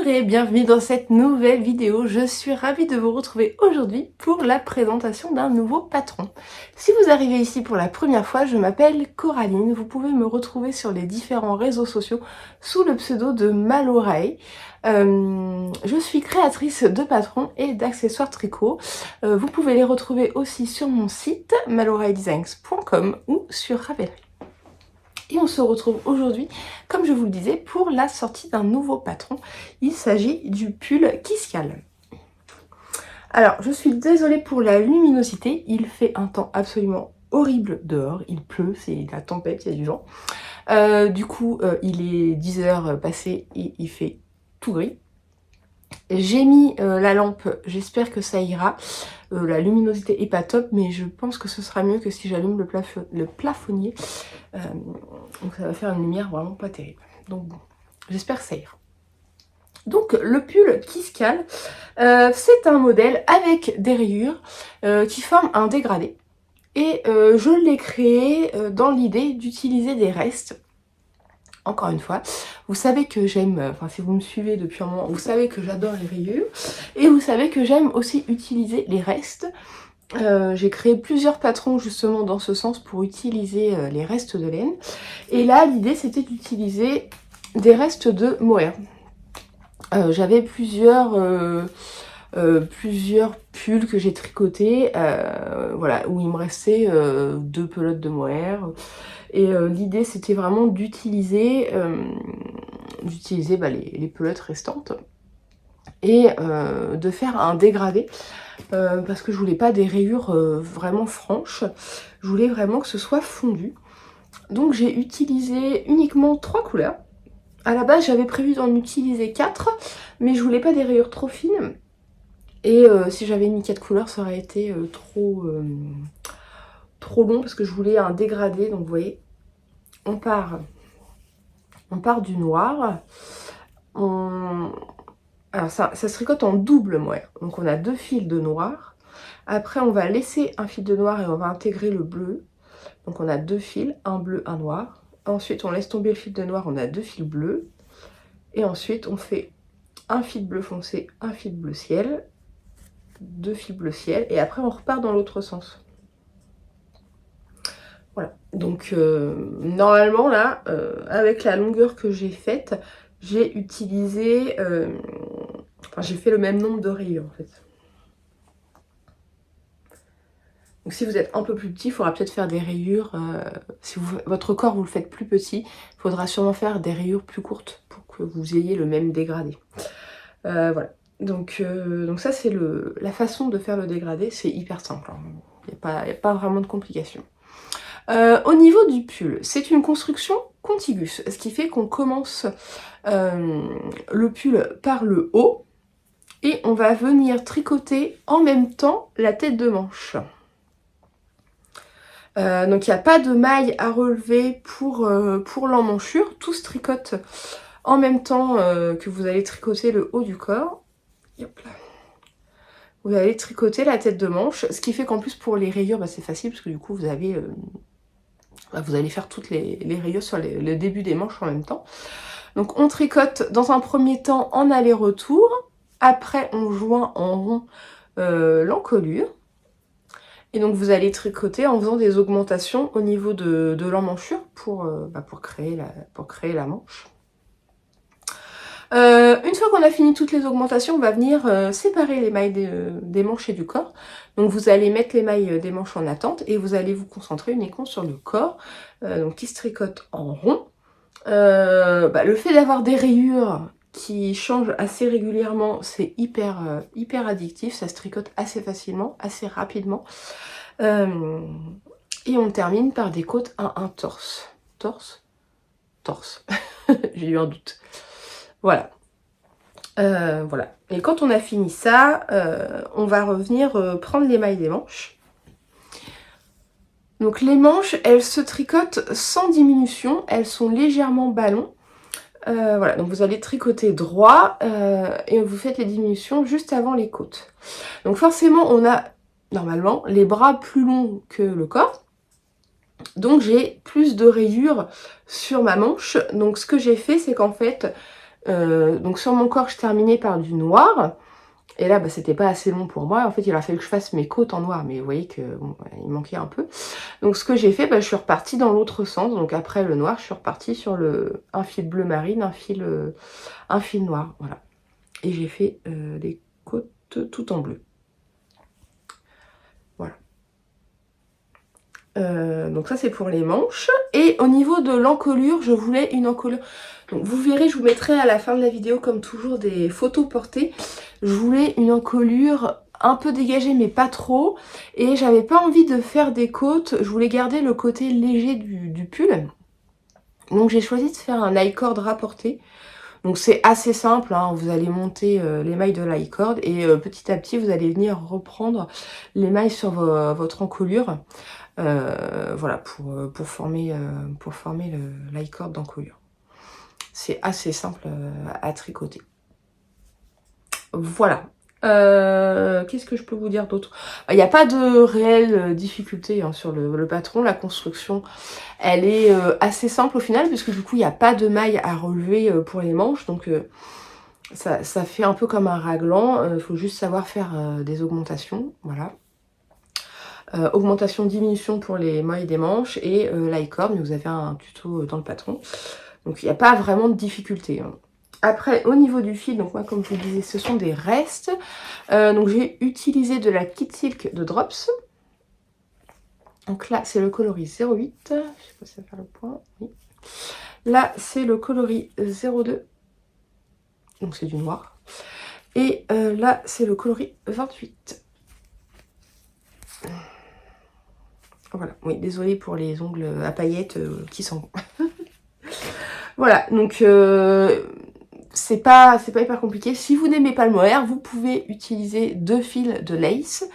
Bonjour et bienvenue dans cette nouvelle vidéo. Je suis ravie de vous retrouver aujourd'hui pour la présentation d'un nouveau patron. Si vous arrivez ici pour la première fois, je m'appelle Coraline. Vous pouvez me retrouver sur les différents réseaux sociaux sous le pseudo de Malorae. Je suis créatrice de patrons et d'accessoires tricot. Vous pouvez les retrouver aussi sur mon site maloraedesigns.com ou sur Ravelry. Et on se retrouve aujourd'hui, comme je vous le disais, pour la sortie d'un nouveau patron. Il s'agit du pull Kiscal. Alors, je suis désolée pour la luminosité. Il fait un temps absolument horrible dehors. Il pleut, c'est la tempête, il y a du vent. Du coup, il est 10h passé et il fait tout gris. J'ai mis la lampe, j'espère que ça ira. La luminosité est pas top, mais je pense que ce sera mieux que si j'allume le plafonnier. Donc ça va faire une lumière vraiment pas terrible. Donc bon, j'espère que ça ira. Donc le pull Kiscal, c'est un modèle avec des rayures qui forment un dégradé. Et je l'ai créé dans l'idée d'utiliser des restes. Encore une fois, vous savez que j'aime, enfin si vous me suivez depuis un moment, vous savez que j'adore les rayures. Et vous savez que j'aime aussi utiliser les restes. J'ai créé plusieurs patrons justement dans ce sens pour utiliser les restes de laine. Et là, l'idée c'était d'utiliser des restes de mohair. J'avais plusieurs pulls que j'ai tricotés, voilà, où il me restait 2 pelotes de mohair. Et l'idée c'était vraiment d'utiliser les pelotes restantes et de faire un dégradé parce que je voulais pas des rayures vraiment franches, je voulais vraiment que ce soit fondu. Donc j'ai utilisé uniquement 3 couleurs. À la base j'avais prévu d'en utiliser 4, mais je voulais pas des rayures trop fines. Et si j'avais mis 4 couleurs, ça aurait été trop long parce que je voulais un dégradé. Donc vous voyez, on part du noir. Alors ça se tricote en double mohair. Donc on a 2 fils de noir. Après on va laisser un fil de noir et on va intégrer le bleu. Donc on a 2 fils, un bleu, un noir. Ensuite on laisse tomber le fil de noir, on a 2 fils bleus. Et ensuite on fait un fil bleu foncé, un fil bleu ciel, 2 fils bleu ciel. Et après on repart dans l'autre sens. Voilà. Donc normalement là, avec la longueur que j'ai faite, j'ai utilisé... j'ai fait le même nombre de rayures en fait. Donc si vous êtes un peu plus petit, il faudra peut-être faire des rayures. Si votre corps vous le faites plus petit, il faudra sûrement faire des rayures plus courtes pour que vous ayez le même dégradé. Voilà. Donc ça c'est la façon de faire le dégradé, c'est hyper simple. Hein. Il n'y a pas vraiment de complications. Au niveau du pull, c'est une construction contiguës, ce qui fait qu'on commence le pull par le haut et on va venir tricoter en même temps la tête de manche. Donc il n'y a pas de maille à relever pour l'emmanchure, tout se tricote en même temps que vous allez tricoter le haut du corps. Hop là. Vous allez tricoter la tête de manche, ce qui fait qu'en plus pour les rayures, c'est facile parce que du coup vous allez faire toutes les rayures sur le début des manches en même temps. Donc on tricote dans un premier temps en aller-retour, après on joint en rond l'encolure. Et donc vous allez tricoter en faisant des augmentations au niveau de l'emmanchure pour créer la manche. Une fois qu'on a fini toutes les augmentations, on va venir séparer les mailles des manches et du corps. Donc vous allez mettre les mailles des manches en attente et vous allez vous concentrer uniquement sur le corps, donc qui se tricote en rond. Le fait d'avoir des rayures qui changent assez régulièrement, c'est hyper addictif, ça se tricote assez facilement, assez rapidement. Et on termine par des côtes à un torse. Torse. J'ai eu un doute. Voilà. Voilà. Et quand on a fini ça, on va revenir prendre les mailles des manches. Donc les manches, elles se tricotent sans diminution, elles sont légèrement ballons. Voilà, donc vous allez tricoter droit et vous faites les diminutions juste avant les côtes. Donc forcément, on a normalement les bras plus longs que le corps. Donc j'ai plus de rayures sur ma manche. Donc ce que j'ai fait, c'est qu'en fait, Donc sur mon corps, je terminais par du noir. Et là, bah, c'était pas assez long pour moi. En fait, il a fallu que je fasse mes côtes en noir. Mais vous voyez que bon, il manquait un peu. Donc ce que j'ai fait, bah, je suis repartie dans l'autre sens. Donc après le noir, je suis repartie sur un fil bleu marine, un fil noir. Voilà. Et j'ai fait les côtes tout en bleu. Voilà. Donc ça c'est pour les manches. Et au niveau de l'encolure, je voulais une encolure. Donc vous verrez, je vous mettrai à la fin de la vidéo comme toujours des photos portées. Je voulais une encolure un peu dégagée mais pas trop. Et j'avais pas envie de faire des côtes. Je voulais garder le côté léger du pull. Donc j'ai choisi de faire un high-cord rapporté. Donc c'est assez simple, hein. Vous allez monter les mailles de l'high-cord et petit à petit vous allez venir reprendre les mailles sur votre encolure. Voilà, pour former le l'high-cord d'encolure. C'est assez simple à tricoter. Voilà. Qu'est-ce que je peux vous dire d'autre? Il n'y a pas de réelle difficulté hein, sur le patron. La construction, elle est assez simple au final, puisque du coup, il n'y a pas de maille à relever pour les manches. Donc, ça fait un peu comme un raglan. Il faut juste savoir faire des augmentations. Voilà. Augmentation, diminution pour les mailles des manches et l'high-cord. Mais vous avez un tuto dans le patron. Donc, il n'y a pas vraiment de difficulté. Hein. Après, au niveau du fil, donc moi, comme je vous le disais, ce sont des restes. Donc, j'ai utilisé de la Kit Silk de Drops. Donc là, c'est le coloris 08. Je sais pas si ça va faire le point. Oui. Là, c'est le coloris 02. Donc, c'est du noir. Et là, c'est le coloris 28. Voilà. Oui, désolée pour les ongles à paillettes qui sont... Voilà, donc... c'est pas hyper compliqué. Si vous n'aimez pas le mohair, vous pouvez utiliser 2 fils de lace.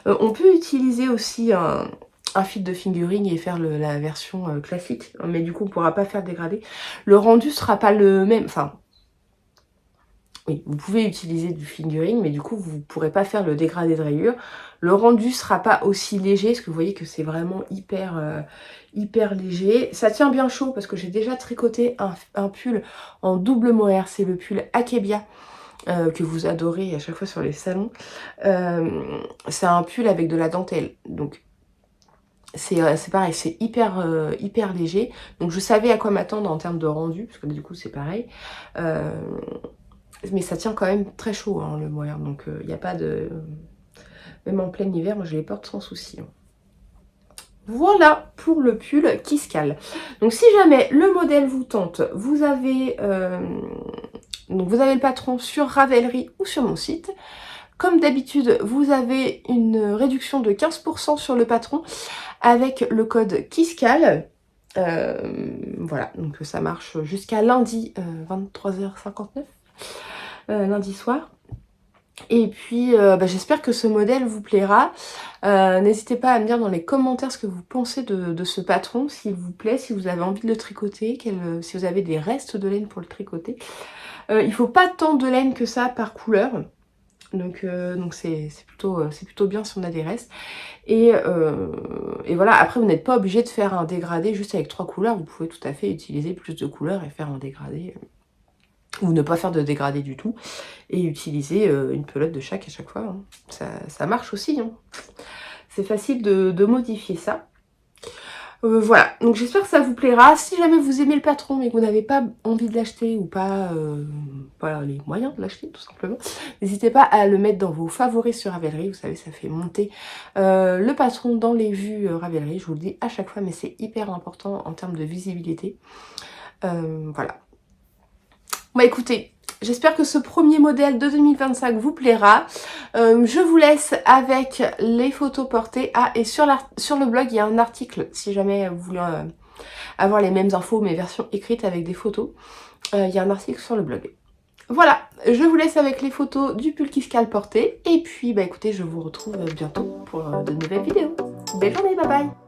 On peut utiliser aussi un fil de fingering et faire la version classique. Mais du coup, on ne pourra pas faire dégradé. Le rendu sera pas le même. Enfin, oui, vous pouvez utiliser du fingering, mais du coup, vous ne pourrez pas faire le dégradé de rayures. Le rendu sera pas aussi léger, parce que vous voyez que c'est vraiment hyper léger. Ça tient bien chaud, parce que j'ai déjà tricoté un pull en double mohair. C'est le pull Akebia, que vous adorez à chaque fois sur les salons. C'est un pull avec de la dentelle. Donc, c'est pareil, c'est hyper léger. Donc, je savais à quoi m'attendre en termes de rendu, parce que du coup, c'est pareil. Mais ça tient quand même très chaud, hein, le mohair. Donc, il n'y a pas de... Même en plein hiver, moi, je les porte sans souci. Hein. Voilà pour le pull Kiskal. Donc, si jamais le modèle vous tente, vous avez le patron sur Ravelry ou sur mon site. Comme d'habitude, vous avez une réduction de 15% sur le patron avec le code Kiskal. Voilà, donc ça marche jusqu'à lundi 23h59. Lundi soir. Et puis j'espère que ce modèle vous plaira. N'hésitez pas à me dire dans les commentaires ce que vous pensez de ce patron, s'il vous plaît, si vous avez envie de le tricoter, si vous avez des restes de laine pour le tricoter. Il faut pas tant de laine que ça par couleur. Donc c'est plutôt bien si on a des restes. Et voilà, après vous n'êtes pas obligé de faire un dégradé juste avec 3 couleurs. Vous pouvez tout à fait utiliser plus de couleurs et faire un dégradé. Ou ne pas faire de dégradé du tout et utiliser une pelote de chaque à chaque fois. Hein. Ça marche aussi. Hein. C'est facile de modifier ça. Voilà, donc j'espère que ça vous plaira. Si jamais vous aimez le patron mais que vous n'avez pas envie de l'acheter ou pas les moyens de l'acheter tout simplement, n'hésitez pas à le mettre dans vos favoris sur Ravelry. Vous savez, ça fait monter le patron dans les vues Ravelry. Je vous le dis à chaque fois, mais c'est hyper important en termes de visibilité. Voilà. Bah écoutez, j'espère que ce premier modèle de 2025 vous plaira. Je vous laisse avec les photos portées. Ah, et sur le blog, il y a un article, si jamais vous voulez avoir les mêmes infos, mais version écrite avec des photos. Il y a un article sur le blog. Voilà, je vous laisse avec les photos du pull Kiskal porté. Et puis, bah écoutez, je vous retrouve bientôt pour de nouvelles vidéos. Belle journée, bye bye!